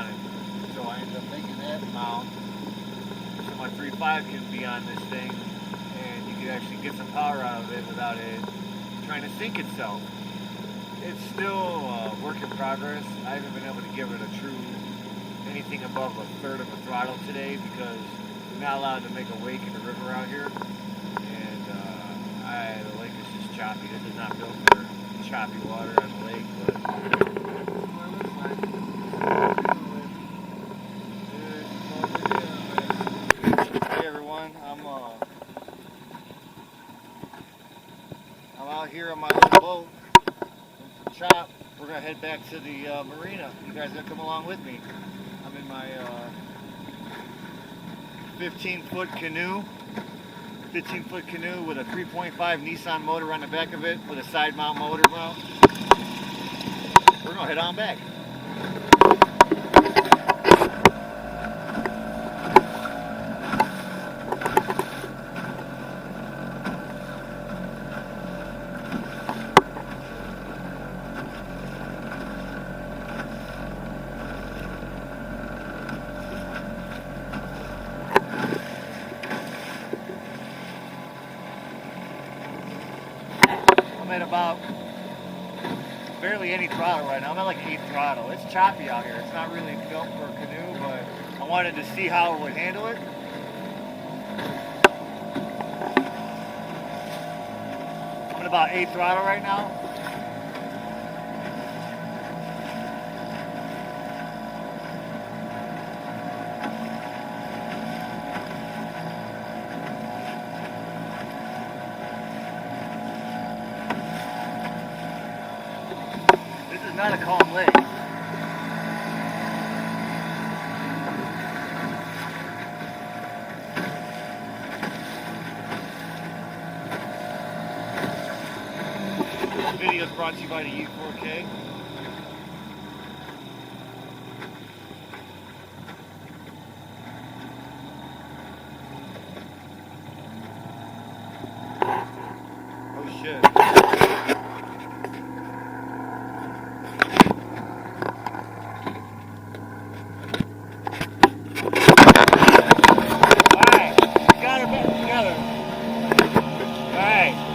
on it. So I ended up making that mount so my 3.5 can be on this thing, and you can actually get some power out of it without it trying to sink itself. It's still a work in progress. I haven't been able to give it a true anything above a third of a throttle today because we're not allowed to make a wake in the river out here, and the lake is just choppy. This is not built for choppy water on the lake, but hey everyone, I'm out here on my little boat. Chop. We're gonna head back to the marina. You guys gonna come along with me? I'm in my 15-foot canoe. 15-foot canoe with a 3.5 Nissan motor on the back of it with a side mount motor mount. We're gonna head on back. I'm at about barely any throttle right now. I'm at like 8 throttle. It's choppy out here. It's not really built for a canoe, but I wanted to see how it would handle it. I'm at about 8 throttle right now. Not a calm lake. This video is brought to you by the E4K. Oh shit.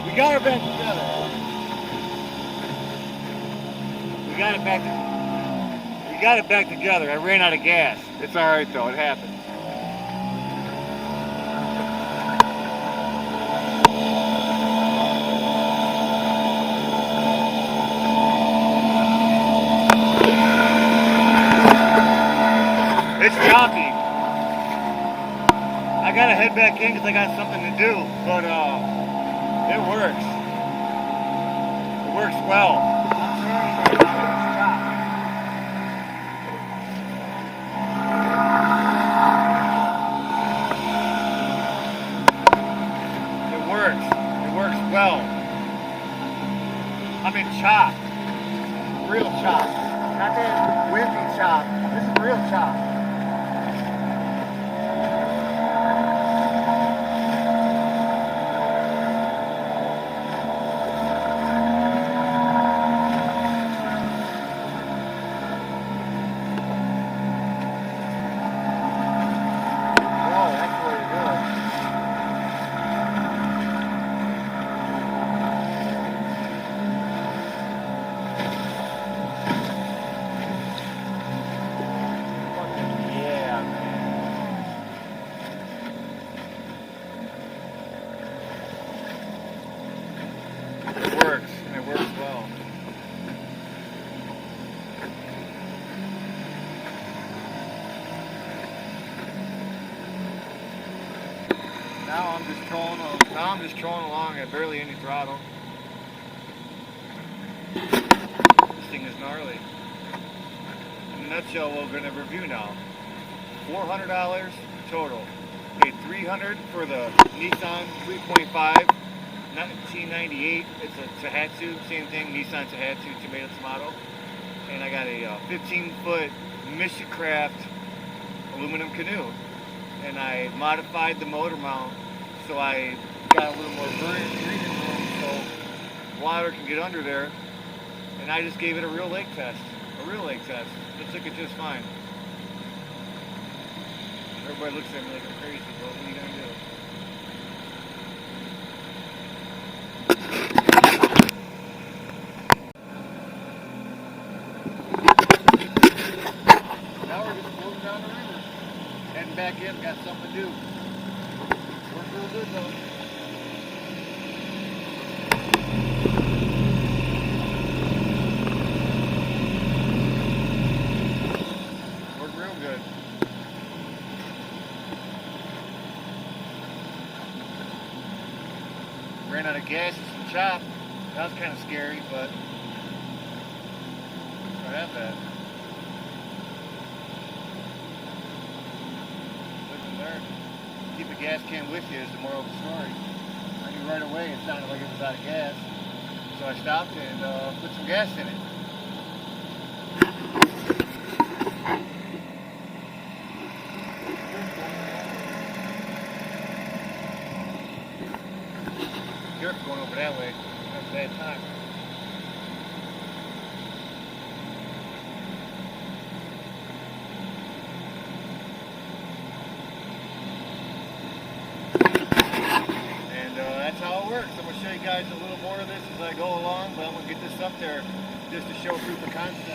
We got her back together. We got it back together. I ran out of gas. It's alright though, it happens. It's choppy. I gotta head back in because I got something to do, but it works. It works well. It works. It works well. I'm in chop. Real chop. Not that windy chop. This is real chop. It works well. Now I'm just trolling along at barely any throttle. This thing is gnarly. In a nutshell, we're going to review now. $400 total. Paid $300 for the Nissan 3.5. 1998, it's a Tahatsu, same thing, Nissan Tahatsu tomato tomato. And I got a 15-foot michicraft aluminum canoe. And I modified the motor mount so I got a little more breathing room so water can get under there. And I just gave it a real lake test. It took it just fine. Everybody looks at me like I'm crazy, but what are you gonna do? Now we're just floating down the river. Heading back in, got something to do. Worked real good though. Worked real good. Ran out of gas and some chop. That was kind of scary, but I have that. Keep a gas can with you is the moral of the story. I knew right away it sounded like it was out of gas. So I stopped and put some gas in it. Careful going over that way. That's a bad time. That's how it works. I'm going to show you guys a little more of this as I go along, but I'm going to get this up there just to show proof of concept.